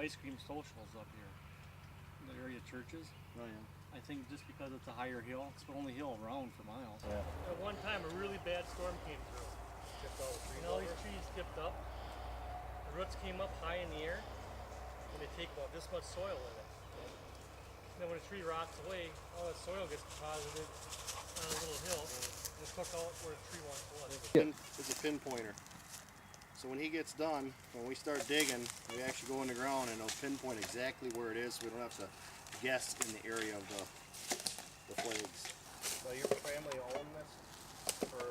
ice cream socials up here. The area churches. Oh yeah. I think just because it's a higher hill, it's the only hill around for miles. Yeah. At one time, a really bad storm came through. Tipped all the trees And all over. these trees tipped up. The roots came up high in the air, and they take about this much soil with it. And then when a tree rots away, all that soil gets deposited on a little hill, and it's took out where the tree once was. It's a pinpointer. So when he gets done, when we start digging, we actually go in the ground and it'll pinpoint exactly where it is, so we don't have to guess in the area of the flags. So your family owned this for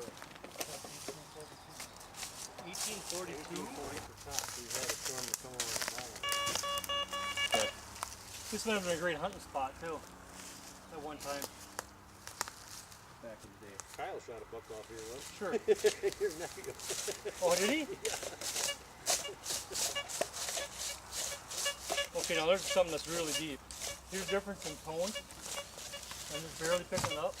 1842? 1840%. We've had a storm to come over the mountain. This would have been a great hunting spot too, at one time. Back in the day. Kyle shot a buck off here once. Sure. Your nephew. Oh, did he? Yeah. Okay, now there's something that's really deep. Here's the difference in tone. I'm just barely picking it up.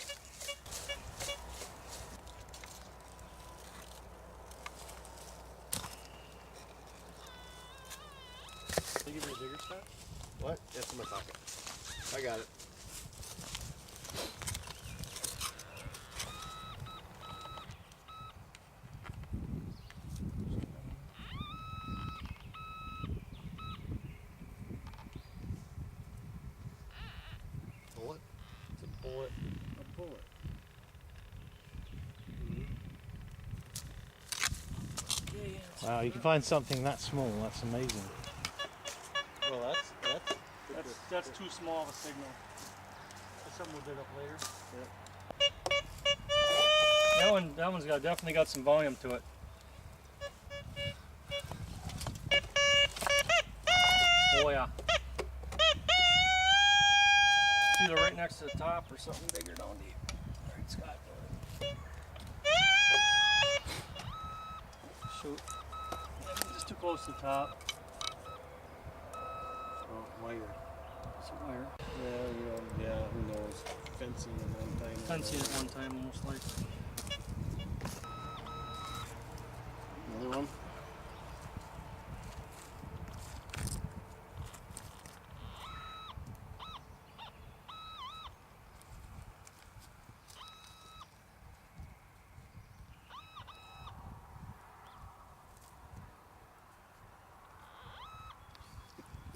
Did I give you a bigger spot? What? That's in my pocket. I got it. Bullet? It's a bullet. A bullet. Yeah. Wow, you can find something that small. That's amazing. Well, That's too small of a signal. That's something we'll dig up later. Yeah. That one's definitely got some volume to it. Oh yeah. It's either right next to the top or something bigger down deep. Alright, Scott. Shoot. Just too close to the top. Oh, wire. Some wire. Yeah, who knows? Fencing at one time. Fencing at one time, most likely. Another one?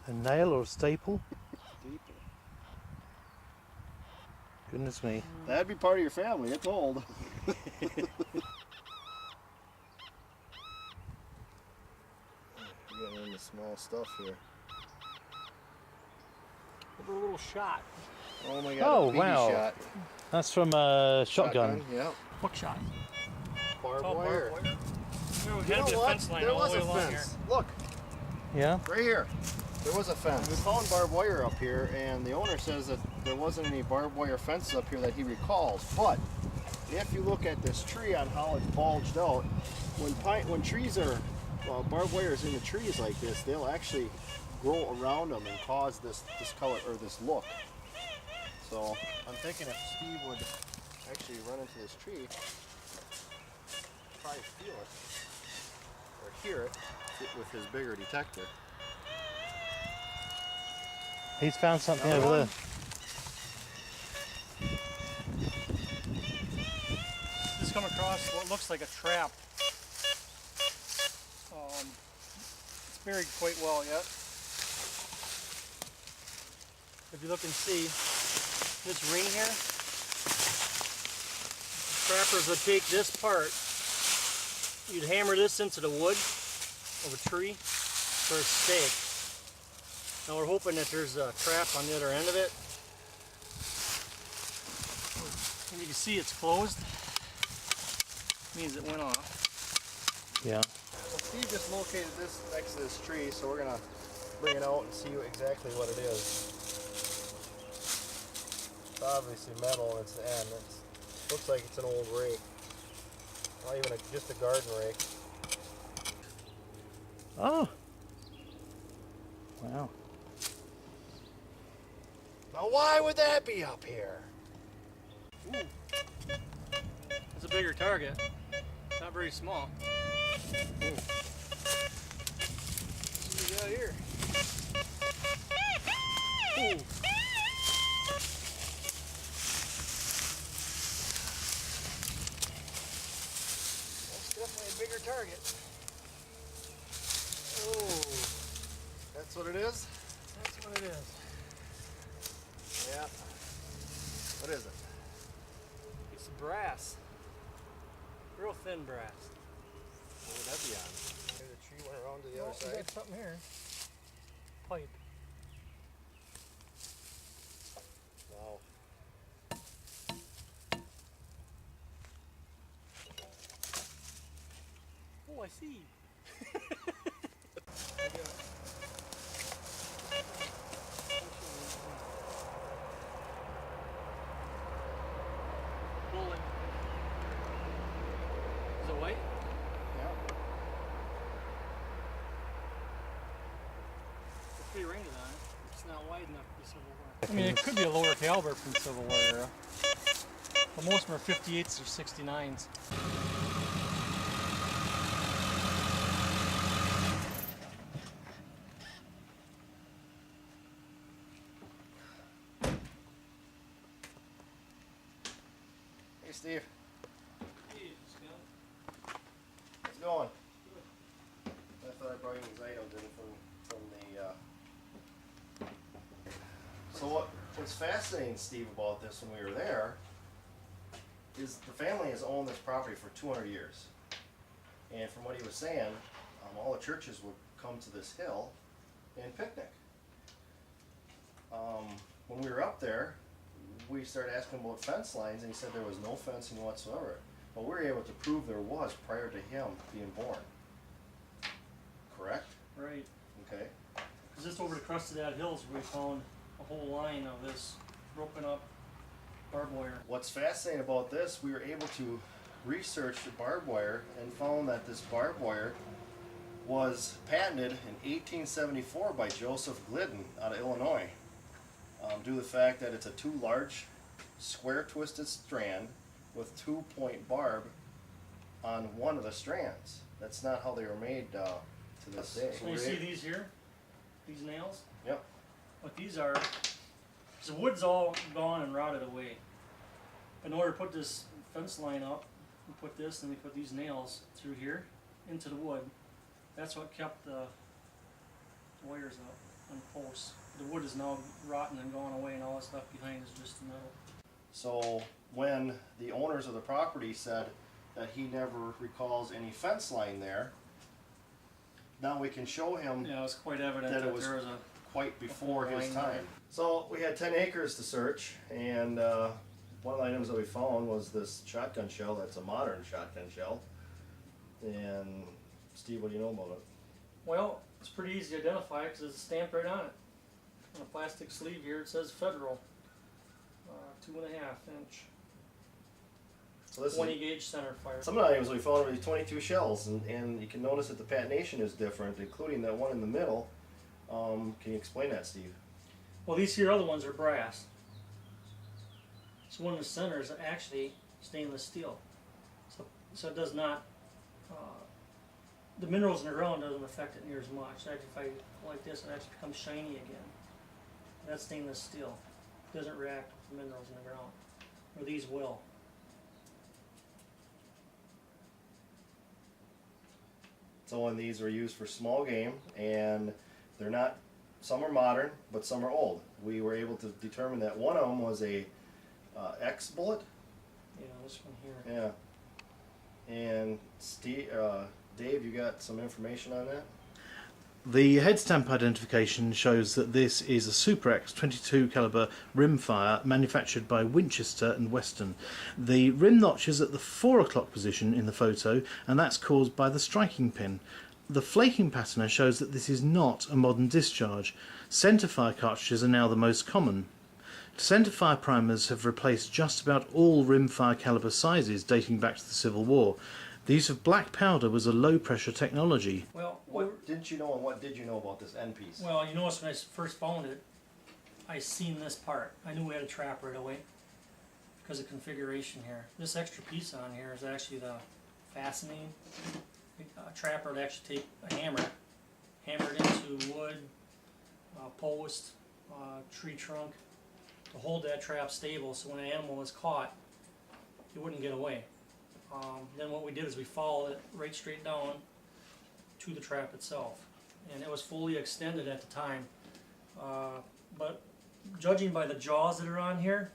A nail or a staple? Deeper. Goodness me. That'd be part of your family, it's old. We're getting into small stuff here. Over a little shot. Oh my god, Oh, a BB wow. shot. That's from a shotgun. Yeah. Buckshot. Barbed All wire. barbed wire. There You had know to be a what? fence line There all was the way a along fence. here. Look, Yeah? right here. There was a fence. We found barbed wire up here, and the owner says that there wasn't any barbed wire fences up here that he recalls. But if you look at this tree on how it's bulged out, when trees are barbed wire is in the trees like this, they'll actually grow around them and cause this color or this look. So I'm thinking if Steve would actually run into this tree, probably feel it or hear it with his bigger detector. He's found something Another over one? there. Just come across what looks like a trap. It's buried quite well yet. If you look and see this ring here, trappers would take this part, you'd hammer this into the wood of a tree for a stake. Now we're hoping that there's a trap on the other end of it. And you can see it's closed. Means it went off. Yeah. Well, Steve just located this next to this tree, so we're gonna bring it out and see exactly what it is. It's obviously metal and it's the end. It looks like it's an old rake. Not even just a garden rake. Oh. Wow. Now why would that be up here? Ooh. It's a bigger target. Not very small. What do we got here? That's definitely a bigger target. Oh, that's what it is? That's what it is. Yeah. What is it? It's brass. Real thin brass. What would that be on? Maybe the tree went around to the other We side. got something here. Pipe. Wow. Oh, I see. Bullet. Is it white? Yeah. It's pretty rated on it. It's not wide enough for Civil War. I mean, it could be a lower caliber from Civil War era. But most of them are 58s or 69s. Hey, Steve. How's it going? I thought I brought you these items in from the. So what's fascinating, Steve, about this when we were there is the family has owned this property for 200 years, and from what he was saying, all the churches would come to this hill and picnic. When we were up there, we started asking about fence lines, and he said there was no fencing whatsoever. But we were able to prove there was prior to him being born. Correct? Right. Okay. Because just over the crest of that hill is where we found a whole line of this broken up barbed wire. What's fascinating about this, we were able to research the barbed wire and found that this barbed wire was patented in 1874 by Joseph Glidden out of Illinois. Due to the fact that it's a too large, square twisted strand with 2-point barb on one of the strands. That's not how they were made to this day. So you see these here? These nails? Yep. What these are, the wood's all gone and rotted away. In order to put this fence line up, we put this and we put these nails through here into the wood. That's what kept the wires up and posts. The wood is now rotten and gone away, and all that stuff behind is just the metal. So when the owners of the property said that he never recalls any fence line there, now we can show him Yeah, it's quite evident that that it was there was a quite before his line there. time. So we had 10 acres to search, and one of the items that we found was this shotgun shell. That's a modern shotgun shell. And Steve, what do you know about it? Well, it's pretty easy to identify because it's stamped right on it. On a plastic sleeve here, it says Federal, 2.5 inch, So this 20 is, gauge center fire. some of the items we found were these 22 shells, and you can notice that the patination is different, including that one in the middle. Can you explain that, Steve? Well, these here other ones are brass. So one in the center is actually stainless steel. So it does not, the minerals in the ground doesn't affect it near as much. Actually, if I go like this, it actually becomes shiny again. That's stainless steel. It doesn't react with the minerals in the ground. Or these will. So and these were used for small game, and they're not, some are modern, but some are old. We were able to determine that one of them was a X bullet. Yeah, this one here. Yeah. And Steve, Dave, you got some information on that? The head stamp identification shows that this is a Super X 22 caliber rimfire manufactured by Winchester and Weston. The rim notch is at the 4 o'clock position in the photo, and that's caused by the striking pin. The flaking patina shows that this is not a modern discharge. Centerfire cartridges are now the most common. Centerfire primers have replaced just about all rimfire caliber sizes dating back to the Civil War. The use of black powder was a low-pressure technology. Well, What didn't you know, and what did you know about this end piece? well, you notice when I first found it, I seen this part. I knew we had a trap right away because of configuration here. This extra piece on here is actually the fastening. A trapper would actually take a hammer, hammer it into wood, post, tree trunk to hold that trap stable, so when an animal was caught, he wouldn't get away. Then what we did is we followed it right straight down to the trap itself, and it was fully extended at the time. But judging by the jaws that are on here,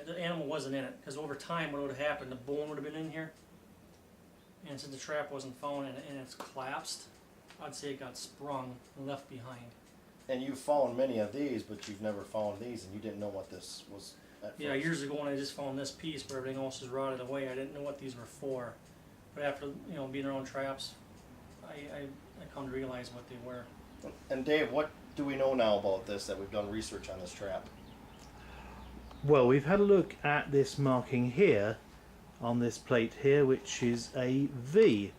the animal wasn't in it, because over time what would have happened, the bone would have been in here, and since the trap wasn't found and it's collapsed, I'd say it got sprung and left behind. And you found many of these, but you've never found these, and you didn't know what this was at Yeah, first. years ago when I just found this piece, but everything else is rotted away, I didn't know what these were for. But after, you know, being around traps, I come to realize what they were. And Dave, what do we know now about this, that we've done research on this trap? Well, we've had a look at this marking here on this plate here, which is a V,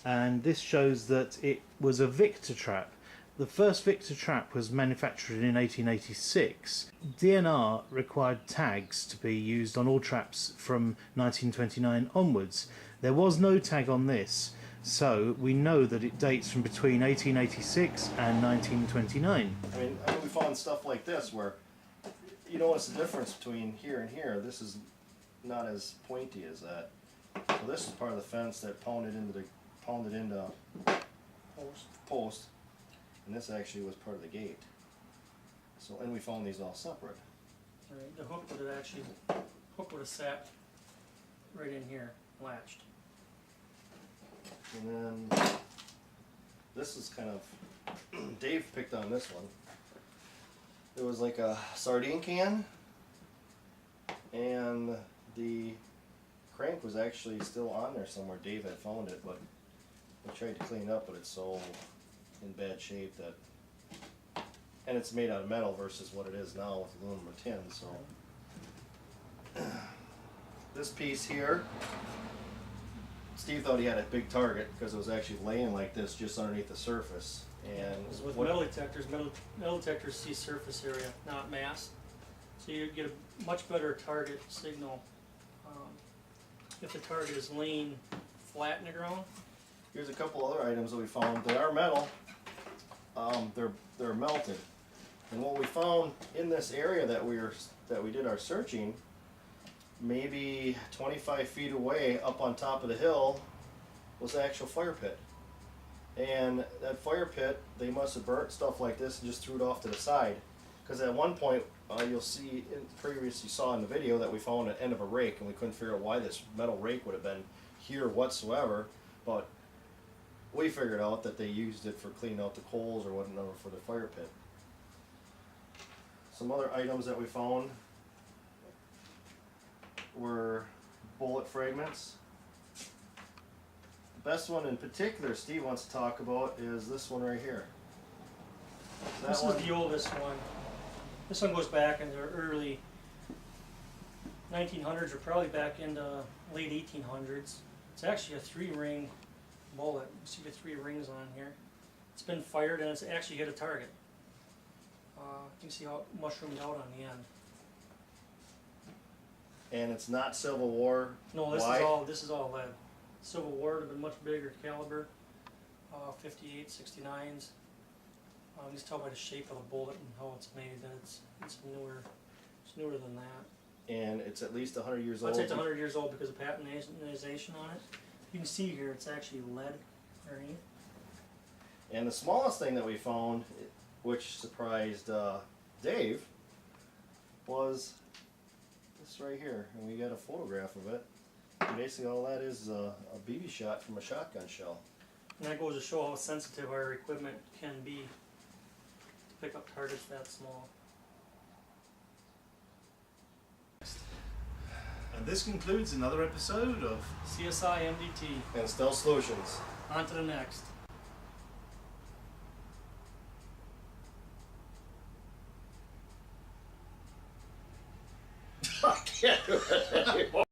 and this shows that it was a Victor trap. The first Victor trap was manufactured in 1886. DNR required tags to be used on all traps from 1929 onwards. There was no tag on this, so we know that it dates from between 1886 and 1929. I mean, we found stuff like this where you notice the difference between here and here. This is not as pointy as that. So this is part of the fence that pounded into post, and this actually was part of the gate. So, and we found these all separate. Right, the hook would have sat right in here, latched. And then this is kind of Dave picked on this one. It was like a sardine can, and the crank was actually still on there somewhere. Dave had found it, but we tried to clean it up, but it's so in bad shape that, and it's made out of metal versus what it is now with aluminum or tin. So this piece here, Steve thought he had a big target because it was actually laying like this just underneath the surface. And With metal detectors see surface area, not mass. So you get a much better target signal if the target is laying flat in the ground. here's a couple other items that we found that are metal. They're melted. And what we found in this area that we did our searching, maybe 25 feet away up on top of the hill, was the actual fire pit. And that fire pit, they must have burnt stuff like this and just threw it off to the side. Because at one point, you'll see, you saw in the video that we found an end of a rake, and we couldn't figure out why this metal rake would have been here whatsoever. But we figured out that they used it for cleaning out the coals or whatever for the fire pit. Some other items that we found were bullet fragments. The best one in particular Steve wants to talk about is this one right here. This is the oldest one. This one goes back into the early 1900s, or probably back into late 1800s. It's actually a 3-ring bullet. You see the 3 rings on here. It's been fired and it's actually hit a target. You can see how it mushroomed out on the end. And it's not Civil War. No, this is all lead. Civil War would have been much bigger caliber, 58, 69s. You just tell by the shape of the bullet and how it's made that it's newer. It's newer than that. And it's at least 100 years old. I'd say it's 100 years old because of patination on it. You can see here it's actually lead underneath. And the smallest thing that we found, which surprised Dave, was this right here. And we got a photograph of it. And basically all that is a BB shot from a shotgun shell. And that goes to show how sensitive our equipment can be to pick up targets that small. And this concludes another episode of CSI MDT. And Stealth Solutions. On to the next. I can't do it anymore.